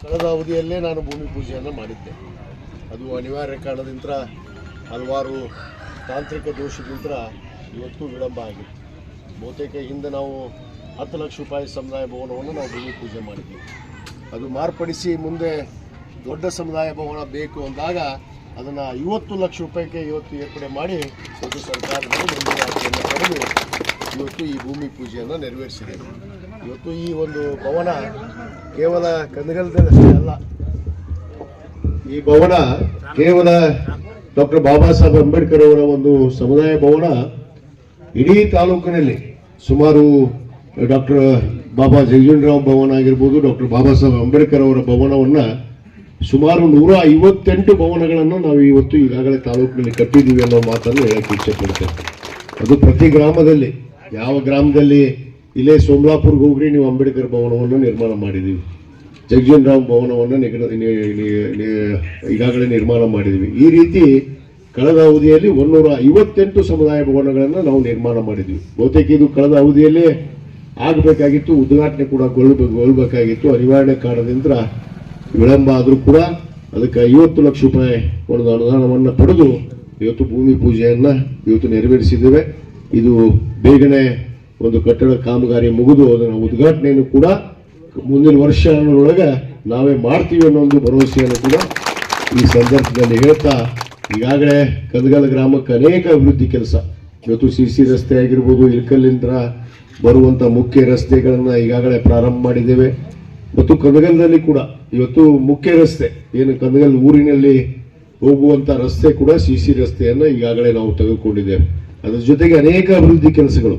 ಕಳೆದ ಅವಧಿಯಲ್ಲೇ ನಾನು ಭೂಮಿ ಪೂಜೆಯನ್ನು ಮಾಡಿದ್ದೆ. ಅದು ಅನಿವಾರ್ಯ ಕಾರಣದಿಂದ ಹಲವಾರು ತಾಂತ್ರಿಕ ದೋಷದಿಂದ ಇವತ್ತು ವಿಳಂಬ ಆಗಿತ್ತು. ಬಹುತೇಕ ಹಿಂದೆ ನಾವು 10 ಲಕ್ಷ ರೂಪಾಯಿ ಸಮುದಾಯ ಭವನವನ್ನು ನಾವು ಭೂಮಿ ಪೂಜೆ ಮಾಡಿದ್ವಿ. ಅದು ಮಾರ್ಪಡಿಸಿ ಮುಂದೆ ದೊಡ್ಡ ಸಮುದಾಯ ಭವನ ಬೇಕು ಅಂದಾಗ ಅದನ್ನು 50 ಲಕ್ಷ ರೂಪಾಯಿಗೆ ಇವತ್ತು ಏರ್ಪಡೆ ಮಾಡಿ ಒಂದು ಸರ್ಕಾರದಲ್ಲಿ ಮಂಜೂರಾತಿಯನ್ನು ಪಡೆದು ಇವತ್ತು ಈ ಭೂಮಿ ಪೂಜೆಯನ್ನು ನೆರವೇರಿಸಿದೆ. ಇವತ್ತು ಈ ಒಂದು ಭವನ ಕೇವಲ ಕನಗಲದಲ್ಲಷ್ಟೇ ಅಲ್ಲ, ಈ ಭವನ ಕೇವಲ ಡಾಕ್ಟರ್ ಬಾಬಾ ಸಾಹೇಬ್ ಅಂಬೇಡ್ಕರ್ ಅವರ ಒಂದು ಸಮುದಾಯ ಭವನ ಇಡೀ ತಾಲೂಕಿನಲ್ಲಿ ಸುಮಾರು ಡಾಕ್ಟರ್ ಬಾಬಾ ಜಗಜೀವನರಾಮ್ ಭವನ ಆಗಿರ್ಬೋದು, ಡಾಕ್ಟರ್ ಬಾಬಾ ಸಾಹೇಬ್ ಅಂಬೇಡ್ಕರ್ ಅವರ ಭವನವನ್ನು ಸುಮಾರು 158 ಭವನಗಳನ್ನು ನಾವು ಇವತ್ತು ಈಗಾಗಲೇ ತಾಲೂಕಿನಲ್ಲಿ ಕಟ್ಟಿದ್ದೀವಿ ಅನ್ನೋ ಮಾತನ್ನು ಹೇಳಕ್ಕೆ ಇಚ್ಛೆಪಡ್ತೇವೆ. ಅದು ಪ್ರತಿ ಗ್ರಾಮದಲ್ಲಿ, ಯಾವ ಗ್ರಾಮದಲ್ಲಿ ಇಲ್ಲೇ ಸೋಮಲಾಪುರ್ಗೆ ಹೋಗ್ರಿ ನೀವು ಅಂಬೇಡ್ಕರ್ ಭವನವನ್ನು ನಿರ್ಮಾಣ ಮಾಡಿದ್ದೀವಿ, ಜಗಜೀವನರಾಮ್ ಭವನವನ್ನು ಈಗಾಗಲೇ ನಿರ್ಮಾಣ ಮಾಡಿದ್ದೀವಿ. ಈ ರೀತಿ ಕಳೆದ ಅವಧಿಯಲ್ಲಿ 158 ಸಮುದಾಯ ಭವನಗಳನ್ನು ನಾವು ನಿರ್ಮಾಣ ಮಾಡಿದ್ವಿ. ಬಹುತೇಕ ಇದು ಕಳೆದ ಅವಧಿಯಲ್ಲೇ ಆಗಬೇಕಾಗಿತ್ತು, ಉದ್ಘಾಟನೆ ಕೂಡ ಗೊಳ್ಳಬೇಕಾಗಿತ್ತು. ಅನಿವಾರ್ಯ ಕಾರಣದಿಂದ ವಿಳಂಬ ಆದರೂ ಕೂಡ ಅದಕ್ಕೆ 50 ಲಕ್ಷ ರೂಪಾಯಿ ಒಂದು ಅನುದಾನವನ್ನು ಪಡೆದು ಇವತ್ತು ಭೂಮಿ ಪೂಜೆಯನ್ನು ಇವತ್ತು ನೆರವೇರಿಸಿದ್ದೇವೆ. ಇದು ಬೇಗನೆ ಒಂದು ಕಟ್ಟಡ ಕಾಮಗಾರಿ ಮುಗಿದು ಅದನ್ನು ಉದ್ಘಾಟನೆಯನ್ನು ಕೂಡ ಮುಂದಿನ ವರ್ಷದೊಳಗೆ ನಾವೇ ಮಾಡ್ತೀವಿ ಅನ್ನೋ ಒಂದು ಭರವಸೆಯನ್ನು ಕೂಡ ಈ ಸಂದರ್ಭದಲ್ಲಿ ಹೇಳ್ತಾ, ಈಗಾಗಲೇ ಕದಗಲ ಗ್ರಾಮಕ್ಕೆ ಅನೇಕ ಅಭಿವೃದ್ಧಿ ಕೆಲಸ ಇವತ್ತು CC ರಸ್ತೆ ಆಗಿರ್ಬೋದು, ಇಳಕಲ್ಲಿಂದ ಬರುವಂಥ ಮುಖ್ಯ ರಸ್ತೆಗಳನ್ನು ಈಗಾಗಲೇ ಪ್ರಾರಂಭ ಮಾಡಿದ್ದೇವೆ. ಮತ್ತು ಕದಗಲದಲ್ಲಿ ಕೂಡ ಇವತ್ತು ಮುಖ್ಯ ರಸ್ತೆ ಏನು ಕದಗಲ್ ಊರಿನಲ್ಲಿ ಹೋಗುವಂಥ ರಸ್ತೆ ಕೂಡ CC ರಸ್ತೆಯನ್ನು ಈಗಾಗಲೇ ನಾವು ತೆಗೆದುಕೊಂಡಿದ್ದೇವೆ. ಅದರ ಜೊತೆಗೆ ಅನೇಕ ಅಭಿವೃದ್ಧಿ ಕೆಲಸಗಳು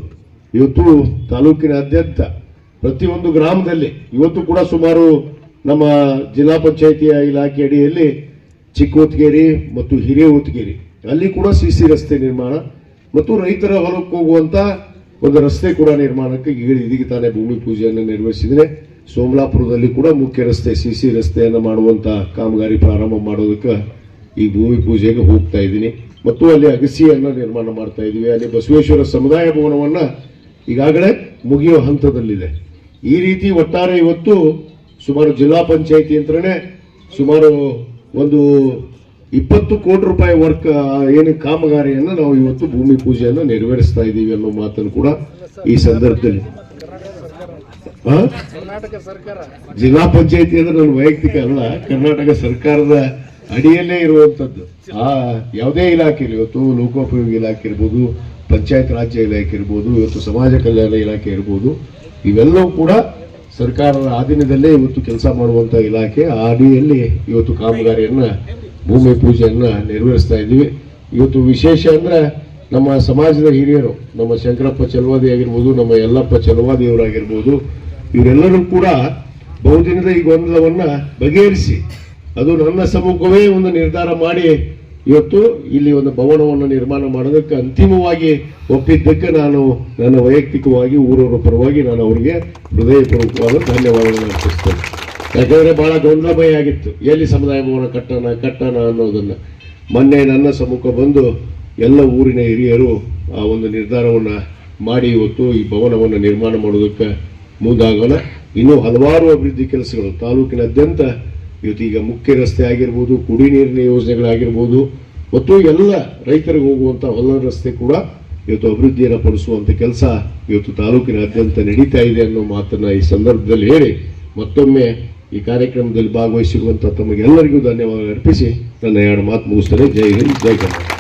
ಇವತ್ತು ತಾಲೂಕಿನಾದ್ಯಂತ ಪ್ರತಿಯೊಂದು ಗ್ರಾಮದಲ್ಲಿ ಇವತ್ತು ಕೂಡ ಸುಮಾರು ನಮ್ಮ ಜಿಲ್ಲಾ ಪಂಚಾಯಿತಿಯ ಇಲಾಖೆ ಅಡಿಯಲ್ಲಿ ಚಿಕ್ಕೋತ್ಗೇರಿ ಮತ್ತು ಹಿರೇಹೊತ್ಗೇರಿ ಅಲ್ಲಿ ಕೂಡ CC ರಸ್ತೆ ನಿರ್ಮಾಣ ಮತ್ತು ರೈತರ ಹೊಲಕ್ಕೆ ಹೋಗುವಂತ ಒಂದು ರಸ್ತೆ ಕೂಡ ನಿರ್ಮಾಣಕ್ಕೆ ಇದೀಗ ತಾನೇ ಭೂಮಿ ಪೂಜೆಯನ್ನು ನೆರವೇರಿಸಿದರೆ. ಸೋಮಲಾಪುರದಲ್ಲಿ ಕೂಡ ಮುಖ್ಯ ರಸ್ತೆ CC ರಸ್ತೆಯನ್ನು ಮಾಡುವಂತ ಕಾಮಗಾರಿ ಪ್ರಾರಂಭ ಮಾಡೋದಕ್ಕೆ ಈ ಭೂಮಿ ಪೂಜೆಗೆ ಹೋಗ್ತಾ ಇದ್ದೀನಿ. ಮತ್ತು ಅಲ್ಲಿ ಅಗಸಿಯನ್ನು ನಿರ್ಮಾಣ ಮಾಡ್ತಾ ಇದ್ದೀವಿ. ಅಲ್ಲಿ ಬಸವೇಶ್ವರ ಸಮುದಾಯ ಭವನವನ್ನ ಈಗಾಗಲೇ ಮುಗಿಯುವ ಹಂತದಲ್ಲಿದೆ. ಈ ರೀತಿ ಒಟ್ಟಾರೆ ಇವತ್ತು ಸುಮಾರು ಜಿಲ್ಲಾ ಪಂಚಾಯಿತಿ ಅಂತಲೇ ಸುಮಾರು ಒಂದು 20 ಕೋಟಿ ರೂಪಾಯಿ ವರ್ಕ್ ಏನು ಕಾಮಗಾರಿಯನ್ನು ನಾವು ಇವತ್ತು ಭೂಮಿ ಪೂಜೆಯನ್ನು ನೆರವೇರಿಸ್ತಾ ಇದ್ದೀವಿ ಅನ್ನೋ ಮಾತನ್ನು ಕೂಡ ಈ ಸಂದರ್ಭದಲ್ಲಿ ಜಿಲ್ಲಾ ಪಂಚಾಯಿತಿ ಅಂದ್ರೆ ನನ್ನ ವೈಯಕ್ತಿಕ ಅಲ್ಲ, ಕರ್ನಾಟಕ ಸರ್ಕಾರದ ಅಡಿಯಲ್ಲೇ ಇರುವಂತದ್ದು. ಯಾವುದೇ ಇಲಾಖೆ ಇವತ್ತು ಲೋಕೋಪಯೋಗಿ ಇಲಾಖೆ ಇರ್ಬೋದು, ಪಂಚಾಯತ್ ರಾಜ್ಯ ಇಲಾಖೆ ಇರ್ಬೋದು, ಇವತ್ತು ಸಮಾಜ ಕಲ್ಯಾಣ ಇಲಾಖೆ ಇರ್ಬೋದು, ಇವೆಲ್ಲವೂ ಕೂಡ ಸರ್ಕಾರದ ಅಧೀನದಲ್ಲೇ ಇವತ್ತು ಕೆಲಸ ಮಾಡುವಂತ ಇಲಾಖೆ. ಆ ಅಡಿಯಲ್ಲಿ ಇವತ್ತು ಕಾಮಗಾರಿಯನ್ನ ಭೂಮಿ ಪೂಜೆಯನ್ನ ನೆರವೇರಿಸ್ತಾ ಇದ್ದೀವಿ. ಇವತ್ತು ವಿಶೇಷ ಅಂದ್ರೆ ನಮ್ಮ ಸಮಾಜದ ಹಿರಿಯರು, ನಮ್ಮ ಶಂಕರಪ್ಪ ಚಲವಾದಿ ಆಗಿರ್ಬೋದು, ನಮ್ಮ ಯಲ್ಲಪ್ಪ ಚಲವಾದಿ ಅವರಾಗಿರ್ಬೋದು, ಇವರೆಲ್ಲರೂ ಕೂಡ ಬಹುದಿನದ ಈ ಗೊಂದಲವನ್ನ ಬಗೆಹರಿಸಿ ಅದು ನನ್ನ ಸಮ್ಮುಖವೇ ಒಂದು ನಿರ್ಧಾರ ಮಾಡಿ ಇವತ್ತು ಇಲ್ಲಿ ಒಂದು ಭವನವನ್ನು ನಿರ್ಮಾಣ ಮಾಡೋದಕ್ಕೆ ಅಂತಿಮವಾಗಿ ಒಪ್ಪಿದ್ದಕ್ಕೆ ನಾನು ನನ್ನ ವೈಯಕ್ತಿಕವಾಗಿ ಊರವರ ಪರವಾಗಿ ನಾನು ಅವರಿಗೆ ಹೃದಯಪೂರ್ವಕವಾದ ಧನ್ಯವಾದಗಳನ್ನು ಅರ್ಪಿಸ್ತೇನೆ. ಯಾಕಂದ್ರೆ ಬಹಳ ಗೊಂದಲಮಯ ಆಗಿತ್ತು, ಎಲ್ಲಿ ಸಮುದಾಯ ಭವನ ಕಟ್ಟಣ ಅನ್ನೋದನ್ನ. ಮೊನ್ನೆ ನನ್ನ ಸಮ್ಮುಖ ಬಂದು ಎಲ್ಲ ಊರಿನ ಹಿರಿಯರು ಆ ಒಂದು ನಿರ್ಧಾರವನ್ನು ಮಾಡಿ ಇವತ್ತು ಈ ಭವನವನ್ನು ನಿರ್ಮಾಣ ಮಾಡೋದಕ್ಕೆ ಮುಂದಾಗೋಣ. ಇನ್ನೂ ಹಲವಾರು ಅಭಿವೃದ್ಧಿ ಕೆಲಸಗಳು ತಾಲೂಕಿನಾದ್ಯಂತ ಇವತ್ತು ಈಗ ಮುಖ್ಯ ರಸ್ತೆ ಆಗಿರ್ಬೋದು, ಕುಡಿ ನೀರಿನ ಯೋಜನೆಗಳಾಗಿರ್ಬೋದು, ಮತ್ತು ಎಲ್ಲ ರೈತರಿಗೆ ಹೋಗುವಂಥ ಹೊಲ ರಸ್ತೆ ಕೂಡ ಇವತ್ತು ಅಭಿವೃದ್ಧಿಯನ್ನು ಪಡಿಸುವಂಥ ಕೆಲಸ ಇವತ್ತು ತಾಲೂಕಿನಾದ್ಯಂತ ನಡೀತಾ ಇದೆ ಅನ್ನೋ ಮಾತನ್ನ ಈ ಸಂದರ್ಭದಲ್ಲಿ ಹೇಳಿ ಮತ್ತೊಮ್ಮೆ ಈ ಕಾರ್ಯಕ್ರಮದಲ್ಲಿ ಭಾಗವಹಿಸಿರುವಂಥ ತಮಗೆಲ್ಲರಿಗೂ ಧನ್ಯವಾದ ಅರ್ಪಿಸಿ ನನ್ನ 2 ಮಾತು ಮುಗಿಸ್ತೇನೆ. ಜೈ ಹಿಂದ್, ಜೈ ಕರ್ನಾಟಕ.